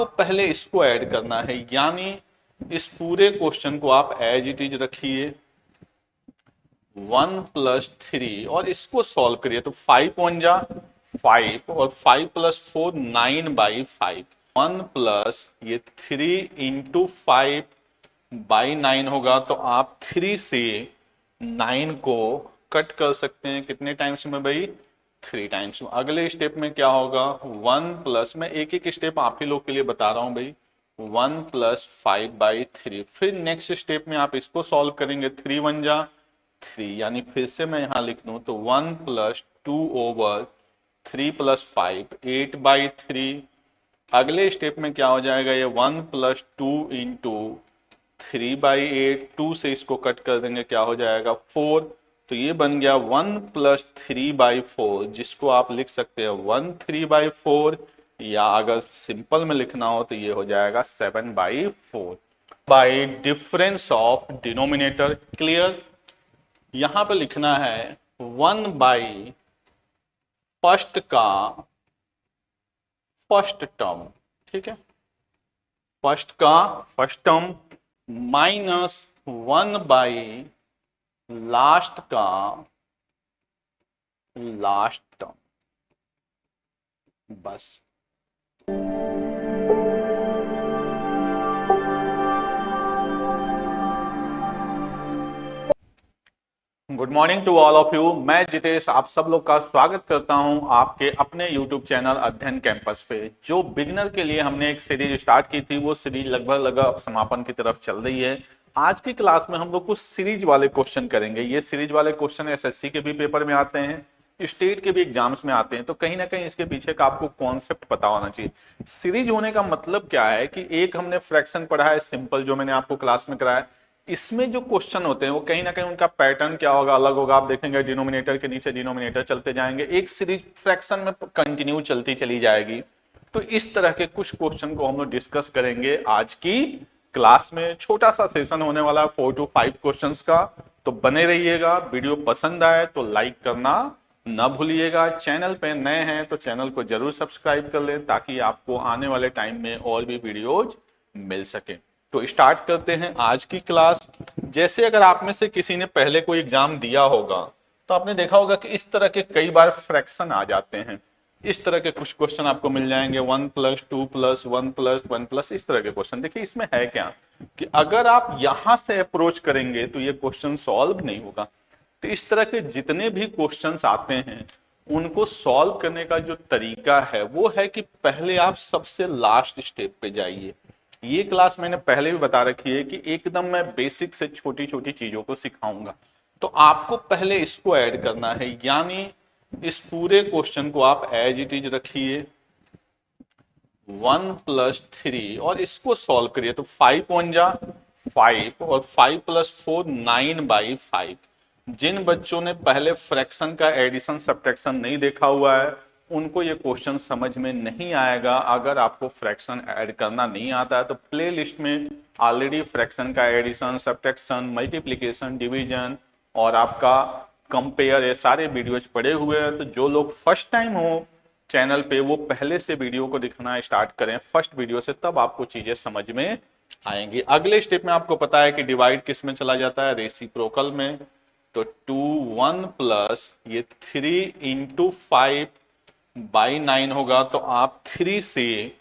तो पहले इसको ऐड करना है, यानी इस पूरे क्वेश्चन को आप एज इट इज रखिए 1+3 और इसको सॉल्व करिए। तो 5 वन जा 5 और 5+4 9/5, 1 प्लस ये 3 इंटू 5/9 होगा। तो आप 3 से 9 को कट कर सकते हैं कितने टाइम्स में भाई? 3 टाइम्स में। अगले स्टेप में क्या होगा? 1 प्लस, मैं एक एक स्टेप आप ही लोग के लिए बता रहा हूं भाई, 1 प्लस 5/3। फिर नेक्स्ट स्टेप में आप इसको सॉल्व करेंगे, 3 वन जा 3, यानी फिर से मैं यहां लिख दूं तो 1 प्लस 2/3 प्लस 5 8/3। अगले स्टेप में क्या हो जाएगा? ये 1 प्लस 2 इंटू 3/8, 2 से इसको कट कर देंगे, क्या हो जाएगा? 4। तो ये बन गया 1 प्लस 3/4, जिसको आप लिख सकते हैं 1 3/4, या अगर सिंपल में लिखना हो तो ये हो जाएगा 7/4 by difference of denominator. Clear? यहां पर लिखना है 1 बाई फर्स्ट का फर्स्ट टर्म, ठीक है, फर्स्ट का first term minus 1 by last का लास्ट टर्म, बस। Good morning to all of you. मैं जितेश आप सब लोग का स्वागत करता हूं आपके अपने यूट्यूब चैनल अध्ययन कैंपस पे। जो बिगिनर के लिए हमने एक सीरीज स्टार्ट की थी, वो सीरीज लगभग समापन की तरफ चल रही है। आज की क्लास में हम लोग कुछ सीरीज वाले क्वेश्चन करेंगे। ये सीरीज वाले क्वेश्चन एसएससी के भी पेपर में आते हैं, स्टेट के भी एग्जाम्स में आते हैं, तो कहीं ना कहीं इसके पीछे का आपको कॉन्सेप्ट पता होना चाहिए। सीरीज होने का मतलब क्या है कि एक हमने फ्रैक्शन पढ़ा है सिंपल, जो मैंने आपको क्लास में कराया, इसमें जो क्वेश्चन होते हैं वो कहीं ना कहीं उनका पैटर्न क्या होगा, अलग होगा। आप देखेंगे डिनोमिनेटर के नीचे डिनोमिनेटर चलते जाएंगे, एक सीरीज फ्रैक्शन में कंटिन्यू चलती चली जाएगी। तो इस तरह के कुछ क्वेश्चन को हम लोग डिस्कस करेंगे आज की क्लास में। छोटा सा सेशन होने वाला है 4 to 5 क्वेश्चंस का, तो बने रहिएगा। वीडियो पसंद आए तो लाइक करना ना भूलिएगा। चैनल पे नए हैं तो चैनल को जरूर सब्सक्राइब कर लें, ताकि आपको आने वाले टाइम में और भी वीडियोज मिल सके। तो स्टार्ट करते हैं आज की क्लास। जैसे अगर आप में से किसी ने पहले कोई एग्जाम दिया होगा तो आपने देखा होगा कि इस तरह के कई बार फ्रैक्शन आ जाते हैं। इस तरह के कुछ क्वेश्चन आपको मिल जाएंगे, 1 प्लस 2 प्लस 1 प्लस 1 प्लस, इस तरह के क्वेश्चन। देखिए इसमें है क्या कि अगर आप यहां से अप्रोच करेंगे तो ये क्वेश्चन सॉल्व नहीं होगा। तो इस तरह के जितने भी क्वेश्चंस आते हैं उनको सॉल्व करने का जो तरीका है वो है कि पहले आप सबसे लास्ट स्टेप पे जाइए। ये क्लास मैंने पहले भी बता रखी है कि एकदम मैं बेसिक से छोटी छोटी चीजों को सिखाऊंगा। तो आपको पहले इसको ऐड करना है, यानी इस पूरे क्वेश्चन को आप एज इट इज रखिए 1+3 और इसको सॉल्व करिए। तो 5 वन जा 5 और 5+4 9/5। जिन बच्चों ने पहले फ्रैक्शन का एडिशन सब्ट्रैक्शन नहीं देखा हुआ है उनको ये क्वेश्चन समझ में नहीं आएगा। अगर आपको फ्रैक्शन ऐड करना नहीं आता है तो प्लेलिस्ट में ऑलरेडी फ्रैक्शन का एडिशन सब्ट्रैक्शन मल्टीप्लिकेशन डिवीजन और आपका कंपेयर, ये सारे वीडियोज पड़े हुए हैं। तो जो लोग फर्स्ट टाइम हो चैनल पे वो पहले से वीडियो को दिखना स्टार्ट करें फर्स्ट वीडियो से, तब आपको चीजें समझ में आएंगी। अगले स्टेप में आपको पता है कि डिवाइड किस में चला जाता है? रेसिप्रोकल में। तो 2 1 प्लस ये 3 इंटू 5/9 होगा। तो आप 3 से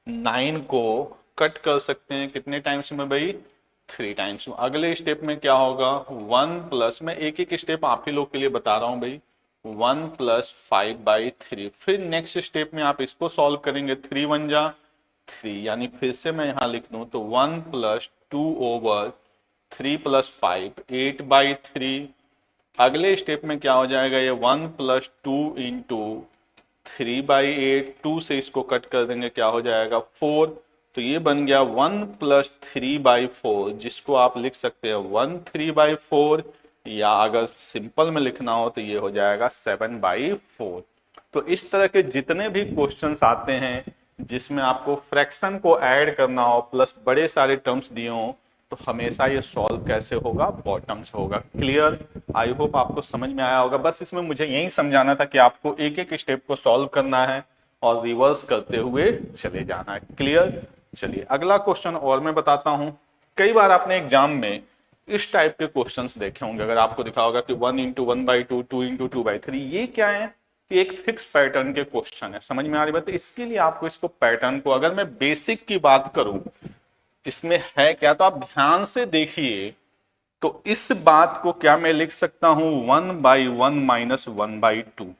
9 को कट कर सकते हैं कितने टाइम्स में भाई? 3 टाइम्स में। अगले स्टेप में क्या होगा? 1 प्लस, मैं एक एक स्टेप आप ही लोग के लिए बता रहा हूं भाई, 1 प्लस 5/3। फिर नेक्स्ट स्टेप में आप इसको सॉल्व करेंगे, 3 वन जा 3, यानी फिर से मैं यहां लिख दूं तो 1 प्लस 2/3 प्लस 5 8/3। अगले स्टेप में क्या हो जाएगा? ये 1 प्लस 2 इंटू 3/8, 2 से इसको कट कर देंगे, क्या हो जाएगा? 4। तो ये बन गया 1 प्लस 3/4, जिसको आप लिख सकते हैं 1 3/4, या अगर सिंपल में लिखना हो तो ये हो जाएगा 7/4। तो इस तरह के जितने भी क्वेश्चंस आते हैं जिसमें आपको फ्रैक्शन को ऐड करना हो प्लस बड़े सारे टर्म्स दिए हो, तो हमेशा ये सॉल्व कैसे होगा? बॉटम से होगा। क्लियर? आई होप आपको समझ में आया होगा। बस इसमें मुझे यही समझाना था कि आपको एक एक स्टेप को सॉल्व करना है और रिवर्स करते हुए चले जाना है। क्लियर? चलिए अगला क्वेश्चन और मैं बताता हूं। कई बार आपने एग्जाम में इस टाइप के क्वेश्चंस देखे होंगे। अगर आपको दिखा होगा कि 1 इंटू 1/2, 2 इंटू 2/3, ये क्या है कि एक फिक्स पैटर्न के क्वेश्चन है। समझ में आ रही बात? इसके लिए आपको इसको पैटर्न को, अगर मैं बेसिक की बात करूं इसमें है क्या, तो आप ध्यान से देखिए। तो इस बात को क्या मैं लिख सकता हूं, 1/1 माइनस 1/2,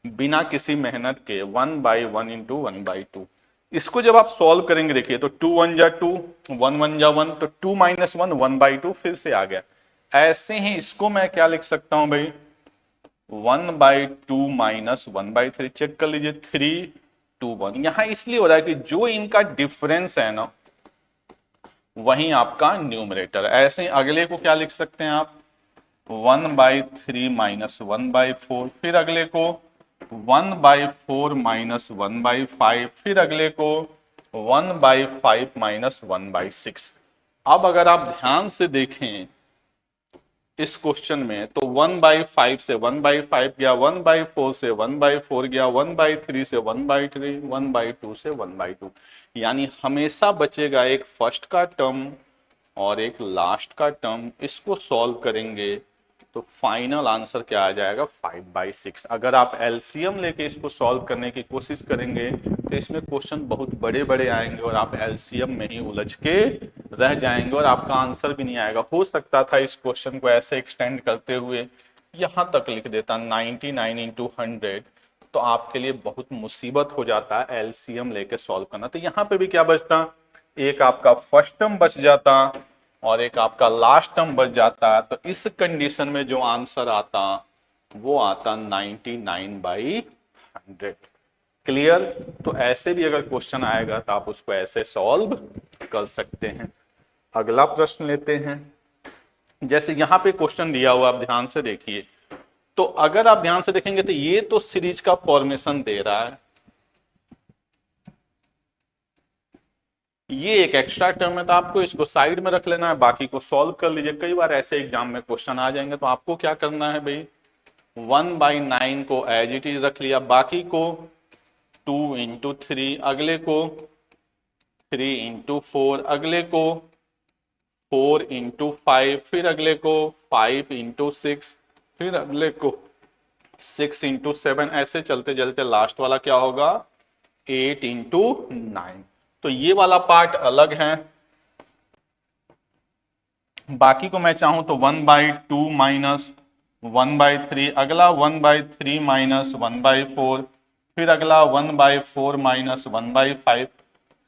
बिना किसी मेहनत के 1/1 इंटू 1/2। इसको जब आप सॉल्व करेंगे, देखिए तो 2 1 जा 2, 1 1 जा 1, तो 2 माइनस 1 1/2 फिर से आ गया। ऐसे ही इसको मैं क्या लिख सकता हूं भाई, 1/2 माइनस 1/3। चेक कर लीजिए, 3 2 1। यहां इसलिए हो रहा है कि जो इनका डिफरेंस है ना, वही आपका न्यूमरेटर। ऐसे ही अगले को क्या लिख सकते हैं आप, 1/3 माइनस 1/4, फिर अगले को 1/4 माइनस 1/5, फिर अगले को 1/5 माइनस 1/6। अब अगर आप ध्यान से देखें इस क्वेश्चन में, तो 1/5 से 1/5 गया, 1/4 से 1/4 गया, 1/3 से 1/3, 1/2 से 1/2। यानी हमेशा बचेगा एक फर्स्ट का टर्म और एक लास्ट का टर्म। इसको सॉल्व करेंगे तो फाइनल आंसर क्या आ जाएगा, 5/6। अगर आप एलसीएम लेके इसको सॉल्व करने की कोशिश करेंगे तो इसमें क्वेश्चन बहुत बड़े बड़े आएंगे और आप एलसीएम में ही उलझ के रह जाएंगे और आपका आंसर भी नहीं आएगा। हो सकता था इस क्वेश्चन को ऐसे एक्सटेंड करते हुए यहां तक लिख देता 99 इंटू 100, तो आपके लिए बहुत मुसीबत हो जाता है एलसीएम लेके सॉल्व करना। तो यहाँ पे भी क्या बचता, एक आपका फर्स्ट टर्म बच जाता और एक आपका लास्ट टर्म बच जाता। तो इस कंडीशन में जो आंसर आता वो आता 99/100। क्लियर? तो ऐसे भी अगर क्वेश्चन आएगा तो आप उसको ऐसे सॉल्व कर सकते हैं। अगला प्रश्न लेते हैं। जैसे यहां पे क्वेश्चन दिया हुआ, आप ध्यान से देखिए। तो अगर आप ध्यान से देखेंगे तो ये तो सीरीज का फॉर्मेशन दे रहा है, ये एक एक्स्ट्रा टर्म है, तो आपको इसको साइड में रख लेना है, बाकी को सॉल्व कर लीजिए। कई बार ऐसे एग्जाम में क्वेश्चन आ जाएंगे, तो आपको क्या करना है भाई, 1/9 को एज इट इज रख लिया, बाकी को 2 इंटू 3, अगले को 3 इंटू 4, अगले को 4 इंटू 5, फिर अगले को 5 इंटू 6, फिर अगले को 6 इंटू 7। ऐसे चलते चलते लास्ट वाला क्या होगा, 8 इंटू 9। तो ये वाला पार्ट अलग है। बाकी को मैं चाहूं तो 1/2 माइनस 1/3, अगला 1/3 माइनस 1/4, फिर अगला 1/4 माइनस 1/5,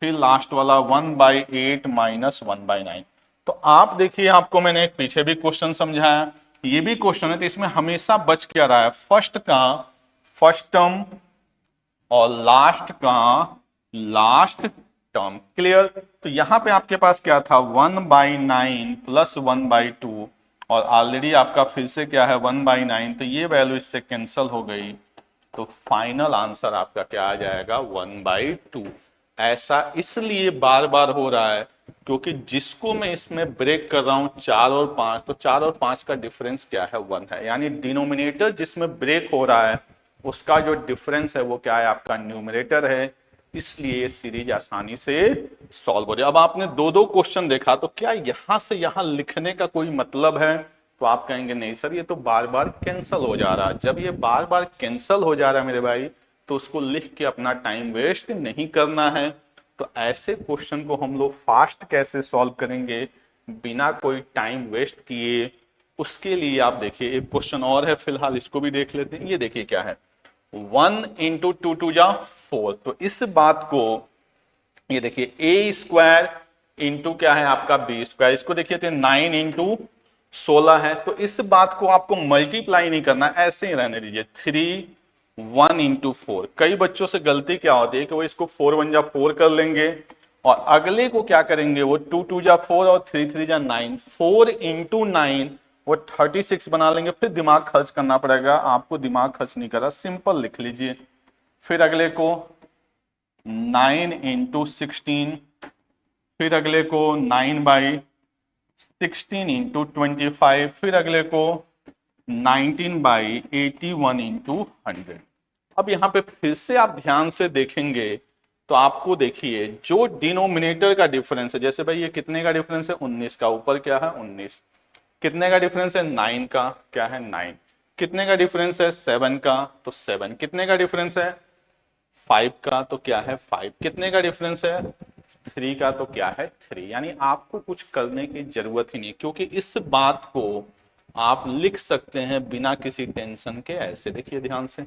फिर लास्ट वाला 1/8 माइनस 1/9। तो आप देखिए, आपको मैंने एक पीछे भी क्वेश्चन समझाया, ये भी क्वेश्चन है। तो इसमें हमेशा बच क्या रहा है, फर्स्ट का फर्स्ट टर्म और लास्ट का लास्ट टर्म। क्लियर? तो यहां पे आपके पास क्या था, 1/9 प्लस 1/2, और ऑलरेडी आपका फिर से क्या है 1/9, तो ये वैल्यू इससे कैंसिल हो गई। तो फाइनल आंसर आपका क्या आ जाएगा, 1/2। ऐसा इसलिए बार बार हो रहा है क्योंकि जिसको मैं इसमें ब्रेक कर रहा हूं 4 और 5, तो 4 और 5 का डिफरेंस क्या है, 1 है। यानी डिनोमिनेटर जिसमें ब्रेक हो रहा है उसका जो डिफरेंस है वो क्या है, आपका न्यूमरेटर है। इसलिए ये सीरीज आसानी से सॉल्व हो रही है। अब आपने दो दो क्वेश्चन देखा, तो क्या यहां से यहां लिखने का कोई मतलब है, तो आप कहेंगे नहीं सर, ये तो बार बार कैंसिल हो जा रहा है। जब ये बार बार कैंसिल हो जा रहा है मेरे भाई, तो उसको लिख के अपना टाइम वेस्ट नहीं करना है। तो ऐसे क्वेश्चन को हम लोग फास्ट कैसे सॉल्व करेंगे बिना कोई टाइम वेस्ट किए, उसके लिए आप देखिए एक क्वेश्चन और है, फिलहाल इसको भी देख लेते हैं। ये देखिए क्या है, 1 इंटू 2 2 जा 4। तो इस बात को ये देखिए, ए स्क्वायर इंटू क्या है आपका बी स्क्वायर, इसको देखिए तो 9 इंटू 16 है। तो इस बात को आपको मल्टीप्लाई नहीं करना, ऐसे ही रहने दीजिए। 3 1 इंटू 4। कई बच्चों से गलती क्या होती है कि वो इसको 4 1 जा 4 कर लेंगे और अगले को क्या करेंगे, वो 2 2 जा 4 और 3 3 जा 9, 4 इंटू 9 वो 36 बना लेंगे। फिर दिमाग खर्च करना पड़ेगा, आपको दिमाग खर्च नहीं करा, सिंपल लिख लीजिए। फिर अगले को 9 इंटू 16, फिर अगले को 9/16 इंटू 25, फिर अगले को 19/81 इंटू 100। अब यहाँ पे फिर से आप ध्यान से देखेंगे तो आपको देखिए जो डिनोमिनेटर का डिफरेंस है, जैसे भाई ये कितने का डिफरेंस है 19 का, ऊपर क्या है 19, कितने का डिफरेंस है 9 का, क्या है 9, कितने का डिफरेंस है 7 का, तो 7, कितने का डिफरेंस है 5 का, तो क्या है 5, कितने का डिफरेंस है 3 का, तो क्या है 3। यानी आपको कुछ करने की जरूरत ही नहीं, क्योंकि इस बात को आप लिख सकते हैं बिना किसी टेंशन के। ऐसे देखिए ध्यान से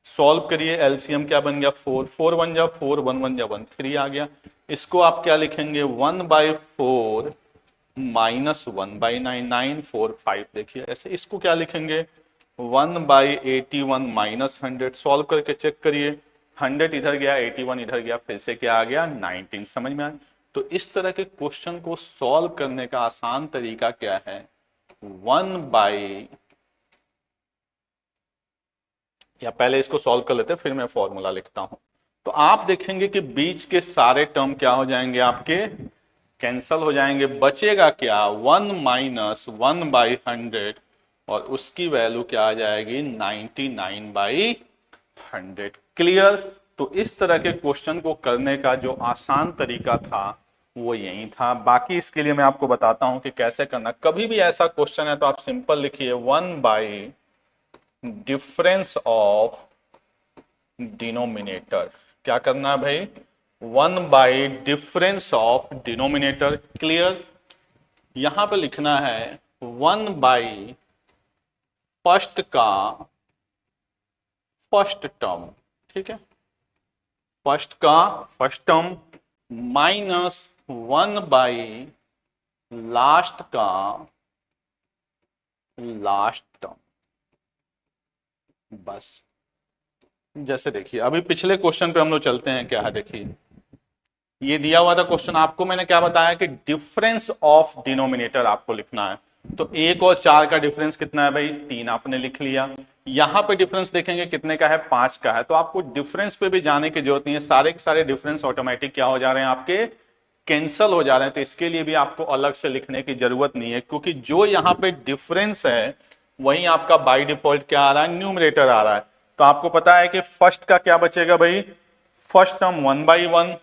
सॉल्व करिए, एलसीएम क्या बन गया 4, 4 बन जा 4, 1 बन जा 1, 3 आ गया। इसको आप क्या लिखेंगे 1/4 माइनस 1/9, 9 4 5, देखिए ऐसे। इसको क्या लिखेंगे 1/81 माइनस 100, सॉल्व करके चेक करिए, 100 इधर गया 81 इधर गया, फिर से क्या आ गया 19। समझ में आया? तो इस तरह के क्वेश्चन को सॉल्व करने का आसान तरीका क्या है, 1 या पहले इसको सॉल्व कर लेते हैं फिर मैं फॉर्मूला लिखता हूं। तो आप देखेंगे कि बीच के सारे टर्म क्या हो जाएंगे, आपके कैंसल हो जाएंगे। बचेगा क्या 1 माइनस 1/100 और उसकी वैल्यू क्या आ जाएगी 99/100। क्लियर? तो इस तरह के क्वेश्चन को करने का जो आसान तरीका था वो यही था। बाकी इसके लिए मैं आपको बताता हूं कि कैसे करना। कभी भी ऐसा क्वेश्चन है तो आप सिंपल लिखिए 1 डिफरेंस ऑफ डिनोमिनेटर। क्या करना है भाई 1 डिफरेंस ऑफ डिनोमिनेटर। क्लियर? यहां पे लिखना है 1 फर्स्ट का फर्स्ट टर्म। ठीक है, फर्स्ट का फर्स्ट टर्म माइनस 1 लास्ट का लास्ट टर्म। बस। जैसे देखिए अभी पिछले क्वेश्चन पे हम लोग चलते हैं। क्या है देखिए, ये दिया हुआ था क्वेश्चन, आपको मैंने क्या बताया कि डिफरेंस ऑफ डिनोमिनेटर आपको लिखना है। तो 1 और 4 का डिफरेंस कितना है भाई 3, आपने लिख लिया। यहां पे डिफरेंस देखेंगे कितने का है 5 का है। तो आपको डिफरेंस पे भी जाने की जरूरत नहीं है, सारे के सारे डिफरेंस ऑटोमेटिक क्या हो जा रहे हैं आपके कैंसल हो जा रहे हैं। तो इसके लिए भी आपको अलग से लिखने की जरूरत नहीं है, क्योंकि जो यहाँ पे डिफरेंस है वही आपका बाय डिफॉल्ट क्या आ रहा है न्यूमरेटर आ रहा है। तो आपको पता है कि फर्स्ट का क्या बचेगा भाई, फर्स्ट टर्म 1/1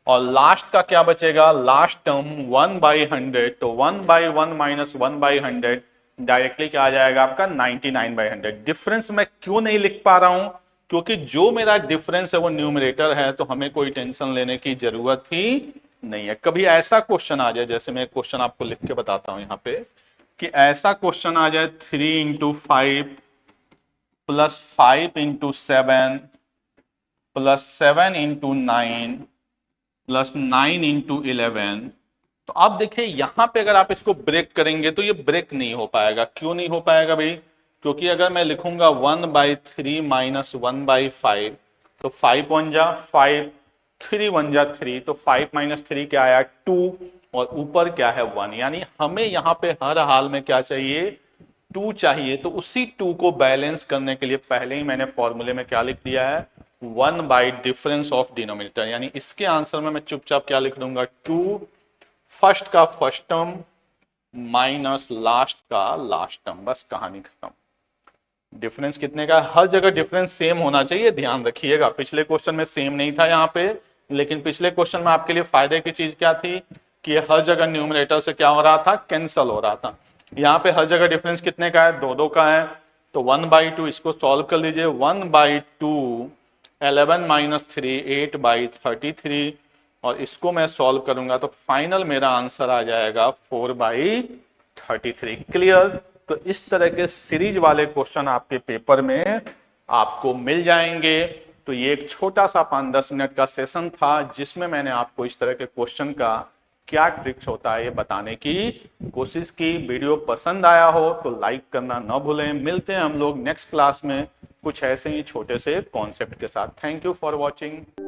और लास्ट का क्या बचेगा, लास्ट टर्म 1/100। तो 1/1 माइनस 1/100 डायरेक्टली क्या आ जाएगा आपका 99/100। डिफरेंस मैं क्यों नहीं लिख पा रहा हूं, क्योंकि जो मेरा डिफरेंस है वो न्यूमरेटर है, तो हमें कोई टेंशन लेने की जरूरत ही नहीं है। कभी ऐसा क्वेश्चन आ जाए, जैसे मैं क्वेश्चन आपको लिख के बताता हूं यहाँ पे, कि ऐसा क्वेश्चन आ जाए 3 × 5 प्लस 5 × 7 प्लस 7 × 9 प्लस 9 × 11। तो आप देखिए यहां पे अगर आप इसको ब्रेक करेंगे तो ये ब्रेक नहीं हो पाएगा। क्यों नहीं हो पाएगा भाई, क्योंकि अगर मैं लिखूंगा 1/3 माइनस 1/5 तो 5 1 जा 5, 3 1 जा 3, तो 5 माइनस 3 क्या आया 2 और ऊपर क्या है 1। यानी हमें यहां पे हर हाल में क्या चाहिए 2 चाहिए। तो उसी 2 को बैलेंस करने के लिए पहले ही मैंने फॉर्मूले में क्या लिख दिया है 1 डिफरेंस ऑफ डिनोमिनेटर। यानी इसके आंसर में मैं चुपचाप क्या लिख दूंगा 2 फर्स्ट का फर्स्ट टर्म माइनस लास्ट का लास्ट टर्म। बस कहानी खत्म। डिफरेंस कितने का, हर जगह डिफरेंस सेम होना चाहिए, ध्यान रखिएगा। पिछले क्वेश्चन में सेम नहीं था यहाँ पे, लेकिन पिछले क्वेश्चन में आपके लिए फायदे की चीज क्या थी कि हर जगह न्यूमरेटर से क्या हो रहा था कैंसल हो रहा था। यहाँ पे हर जगह डिफरेंस कितने का है 2 का है। तो 1/2 इसको सॉल्व कर लीजिए, 1/2 11 माइनस 3 8/33 और इसको मैं सॉल्व करूंगा तो फाइनल मेरा आंसर आ जाएगा 4/33। क्लियर? तो इस तरह के सीरीज वाले क्वेश्चन आपके पेपर में आपको मिल जाएंगे। तो ये एक छोटा सा 5-10 मिनट का सेशन था जिसमें मैंने आपको इस तरह के क्वेश्चन का क्या ट्रिक्स होता है ये बताने की कोशिश की। वीडियो पसंद आया हो तो लाइक करना ना भूलें। मिलते हैं हम लोग नेक्स्ट क्लास में कुछ ऐसे ही छोटे से कॉन्सेप्ट के साथ। Thank you for watching.